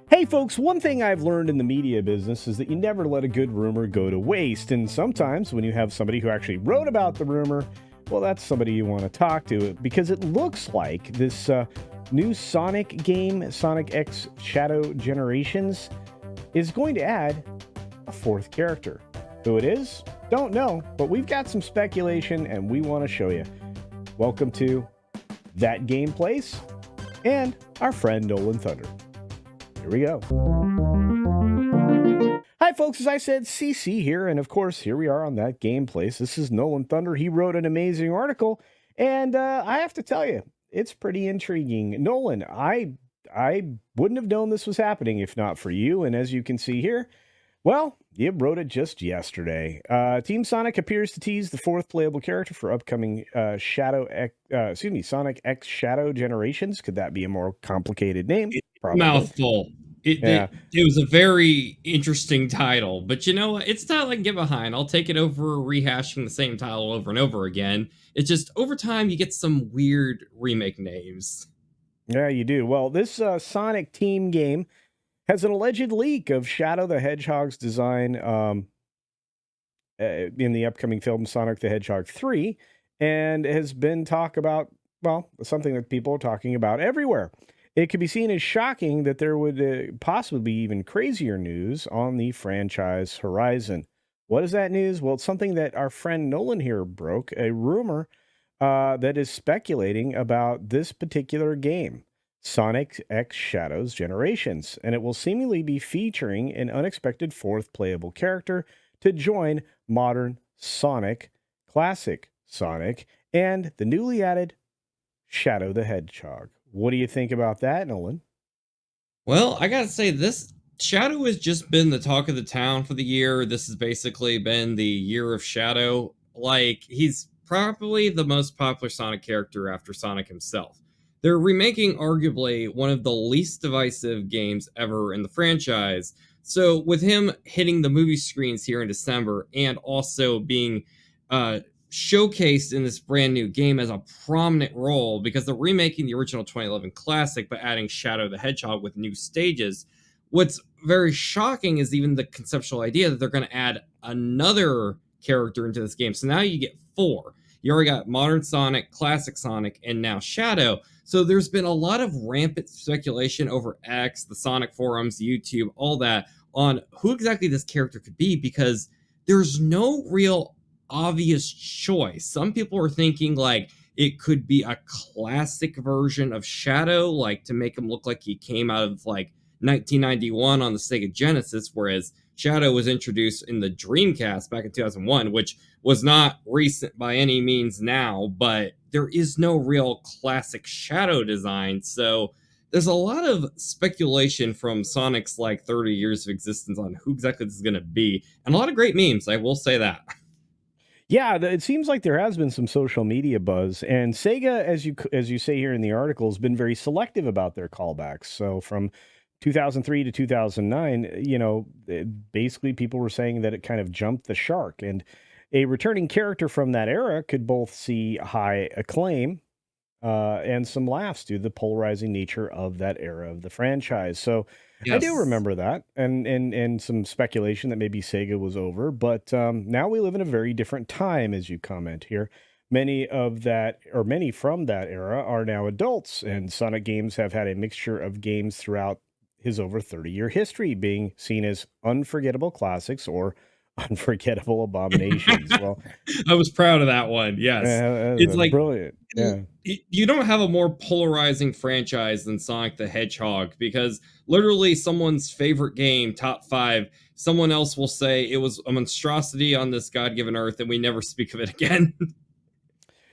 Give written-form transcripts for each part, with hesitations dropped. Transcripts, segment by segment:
Hey folks, one thing I've learned in the media business is that you never let a good rumor go to waste. And sometimes when you have somebody who actually wrote about the rumor, well, that's somebody you want to talk to because it looks like this new Sonic game, Sonic X Shadow Generations, is going to add a fourth character. Who it is? Don't know, but we've got some speculation and we want to show you. Welcome to That Game Place and our friend Nolan Thunder. Here we go. Hi, folks. As I said, CC here. And of course, here we are on That Game Place. This is Nolan Thunder. He wrote an amazing article. And I have to tell you, it's pretty intriguing. Nolan, I wouldn't have known this was happening if not for you. And as you can see here, well, you wrote it just yesterday. Team Sonic appears to tease the fourth playable character for upcoming Sonic X Shadow Generations. Could that be a more complicated name? Probably. Mouthful. It was a very interesting title, but you know what? It's a title I can get behind. I'll take it over rehashing the same title over and over again. It's just over time you get some weird remake names. Yeah, you do. Well, this Sonic team game has an alleged leak of Shadow the Hedgehog's design in the upcoming film Sonic the Hedgehog 3 and has been something that people are talking about everywhere. It could be seen as shocking that there would possibly be even crazier news on the franchise horizon. What is that news? Well, it's something that our friend Nolan here broke, a rumor that is speculating about this particular game, Sonic X Shadows Generations, and it will seemingly be featuring an unexpected fourth playable character to join modern Sonic, classic Sonic, and the newly added Shadow the Hedgehog. What do you think about that, Nolan? Well, I gotta say, this Shadow has just been the talk of the town for the year. This has basically been the year of Shadow. Like, he's probably the most popular Sonic character after Sonic himself. They're remaking arguably one of the least divisive games ever in the franchise. So, with him hitting the movie screens here in December and also being uh, showcased in this brand new game as a prominent role because they're remaking the original 2011 classic but adding Shadow the Hedgehog with new stages. What's very shocking is even the conceptual idea that they're going to add another character into this game. So now you get four. You already got modern Sonic, classic Sonic, and now Shadow. So there's been a lot of rampant speculation over X, the Sonic forums, YouTube, all that on who exactly this character could be because there's no real obvious choice. Some people are thinking like it could be a classic version of Shadow, like to make him look like he came out of like 1991 on the Sega Genesis, whereas Shadow was introduced in the Dreamcast back in 2001, which was not recent by any means now, but there is no real classic Shadow design. So there's a lot of speculation from Sonic's like 30 years of existence on who exactly this is going to be, and a lot of great memes, I will say that. Yeah, it seems like there has been some social media buzz, and Sega, as you say here in the article, has been very selective about their callbacks. So from 2003 to 2009, basically people were saying that it kind of jumped the shark, and a returning character from that era could both see high acclaim and some laughs due to the polarizing nature of that era of the franchise. So I do Yes. remember that, and some speculation that maybe Sega was over. But now we live in a very different time, as you comment here. Many from that era are now adults, and Sonic games have had a mixture of games throughout his over 30-year history, being seen as unforgettable classics or unforgettable abominations. Well, I was proud of that one. Yes. that's It's a like brilliant, yeah. you don't have a more polarizing franchise than Sonic the Hedgehog because literally someone's favorite game, top five, someone else will say it was a monstrosity on this God-given earth and we never speak of it again.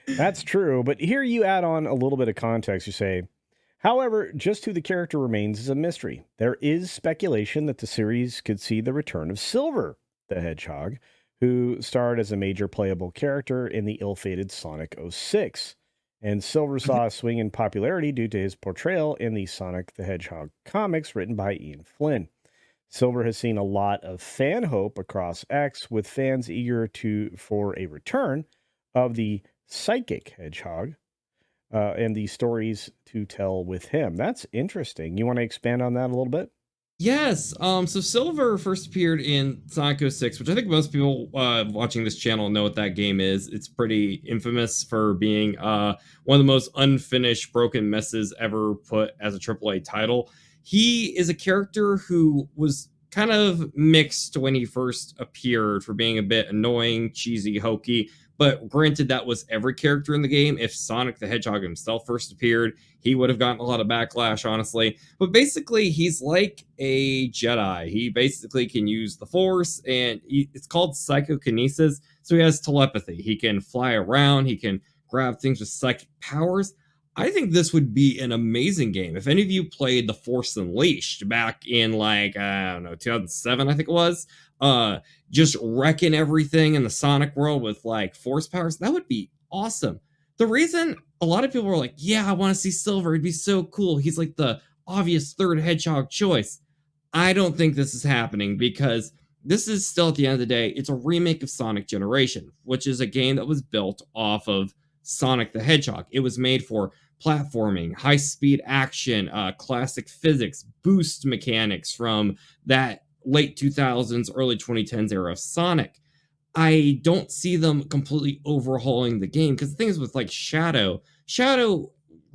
That's true, but here you add on a little bit of context. You say, however, just who the character remains is a mystery. There is speculation that the series could see the return of Silver the Hedgehog, who starred as a major playable character in the ill-fated Sonic 06. And Silver saw a swing in popularity due to his portrayal in the Sonic the Hedgehog comics written by Ian Flynn. Silver has seen a lot of fan hope across X, with fans eager for a return of the psychic hedgehog and the stories to tell with him. That's interesting. You want to expand on that a little bit? Yes. So Silver first appeared in Sonic 06, which I think most people watching this channel know what that game is. It's pretty infamous for being one of the most unfinished broken messes ever put as a AAA title. He is a character who was kind of mixed when he first appeared for being a bit annoying, cheesy, hokey. But granted, that was every character in the game. If Sonic the Hedgehog himself first appeared, he would have gotten a lot of backlash, honestly. But basically, he's like a Jedi. He basically can use the Force, and it's called psychokinesis. So he has telepathy. He can fly around. He can grab things with psychic powers. I think this would be an amazing game. If any of you played The Force Unleashed back in like I don't know 2007, I think it was, just wrecking everything in the Sonic world with like Force powers, that would be awesome. The reason a lot of people were like, "Yeah, I want to see Silver. It'd be so cool. He's like the obvious third hedgehog choice." I don't think this is happening because this is still at the end of the day, it's a remake of Sonic Generation, which is a game that was built off of Sonic the Hedgehog. It was made for platforming, high speed action, classic physics, boost mechanics from that late 2000s, early 2010s era of Sonic. I don't see them completely overhauling the game because the thing is with like Shadow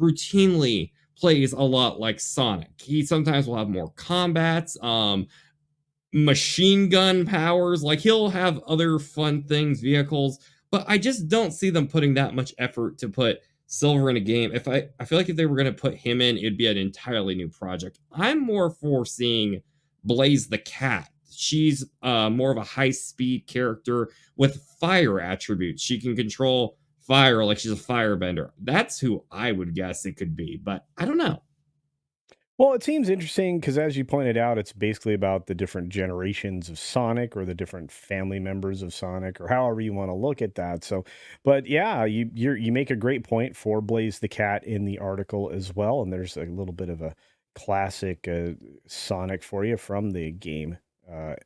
routinely plays a lot like Sonic. He sometimes will have more combats, machine gun powers, like he'll have other fun things, vehicles, but I just don't see them putting that much effort to put Silver in a game. If I feel like if they were going to put him in, it'd be an entirely new project. I'm more for seeing Blaze the Cat. She's more of a high speed character with fire attributes. She can control fire like she's a firebender. That's who I would guess it could be, but I don't know. Well, it seems interesting because, as you pointed out, it's basically about the different generations of Sonic or the different family members of Sonic, or however you want to look at that. So, but yeah, you make a great point for Blaze the Cat in the article as well, and there's a little bit of a classic Sonic for you from the game,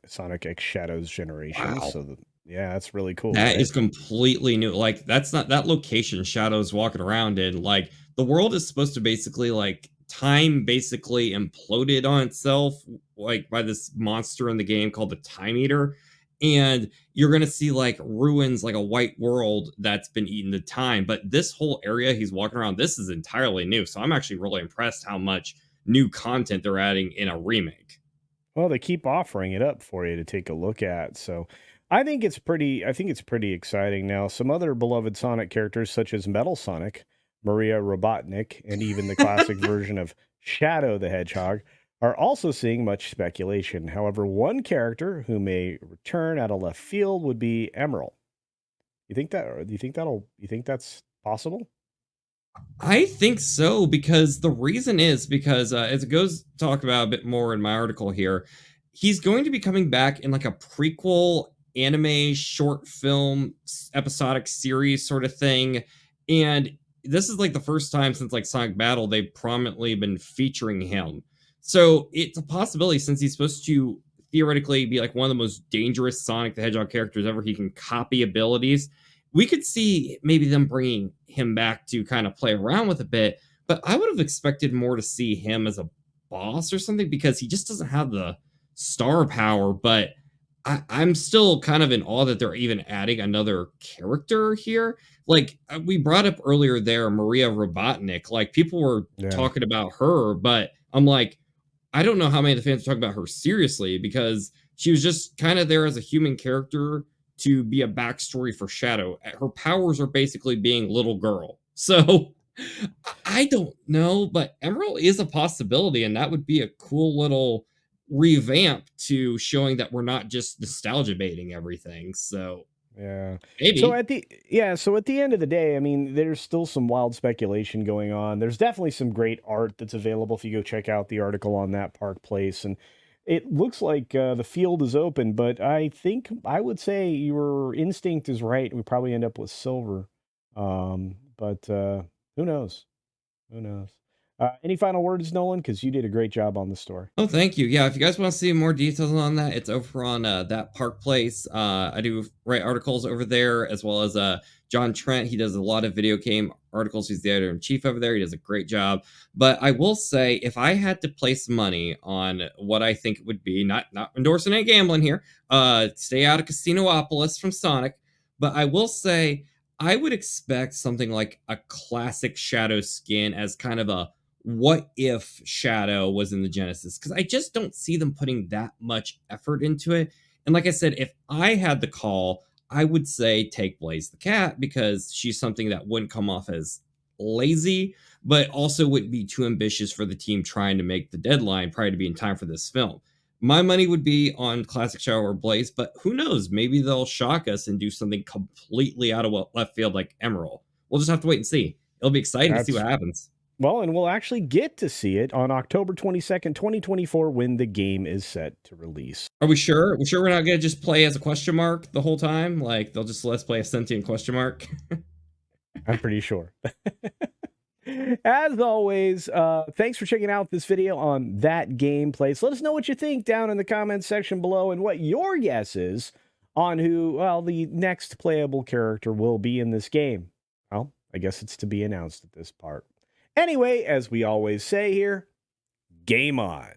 Sonic X Shadows generation. Wow. So, yeah, that's really cool, That right? is completely new. Like that's not that location Shadow's walking around in. Like the world is supposed to basically like time basically imploded on itself like by this monster in the game called the Time Eater. And you're gonna see like ruins, like a white world that's been eaten to time. But this whole area he's walking around, this is entirely new. So I'm actually really impressed how much new content they're adding in a remake. Well, they keep offering it up for you to take a look at. So I think it's pretty exciting now. Some other beloved Sonic characters such as Metal Sonic, Maria Robotnik, and even the classic version of Shadow the Hedgehog are also seeing much speculation. However, one character who may return out of left field would be Emerl. You think that or do you think that's possible? I think so because the reason is because as it goes talk about a bit more in my article here, he's going to be coming back in like a prequel anime short film episodic series sort of thing, and this is like the first time since like Sonic Battle they've prominently been featuring him. So it's a possibility since he's supposed to theoretically be like one of the most dangerous Sonic the Hedgehog characters ever. He can copy abilities, we could see maybe them bringing him back to kind of play around with a bit, but I would have expected more to see him as a boss or something because he just doesn't have the star power. But I'm still kind of in awe that they're even adding another character here. Like we brought up earlier there, Maria Robotnik. Like people were Yeah. talking about her, but I'm like, I don't know how many of the fans are talking about her seriously because she was just kind of there as a human character to be a backstory for Shadow. Her powers are basically being little girl. So I don't know, but Emerald is a possibility, and that would be a cool little revamp to showing that we're not just nostalgia baiting everything. So Yeah. maybe. So at the end of the day, I mean, there's still some wild speculation going on. There's definitely some great art that's available if you go check out the article on that Park Place, and it looks like the field is open. But I think I would say your instinct is right. We probably end up with silver, but who knows? Who knows? Any final words, Nolan? Because you did a great job on the story. Oh, thank you. Yeah, if you guys want to see more details on that, it's over on that Park Place. I do write articles over there as well as John Trent. He does a lot of video game articles. He's the editor-in-chief over there. He does a great job. But I will say, if I had to place money on what I think it would be, not endorsing any gambling here, stay out of Casinopolis from Sonic, but I will say I would expect something like a classic Shadow skin as kind of a what if Shadow was in the Genesis, because I just don't see them putting that much effort into it. And like I said, if I had the call, I would say take Blaze the Cat, because she's something that wouldn't come off as lazy, but also wouldn't be too ambitious for the team trying to make the deadline prior to be in time for this film. My money would be on Classic Shadow or Blaze, but who knows? Maybe they'll shock us and do something completely out of left field like Emerl. We'll just have to wait and see. It'll be exciting to see what happens. Well, and we'll actually get to see it on October 22nd, 2024, when the game is set to release. Are we sure? Are we sure we're not going to just play as a question mark the whole time? Like, they'll just let us play a sentient question mark? I'm pretty sure. As always, thanks for checking out this video on That Gameplay. So let us know what you think down in the comments section below, and what your guess is on who, well, the next playable character will be in this game. Well, I guess it's to be announced at this part. Anyway, as we always say here, game on.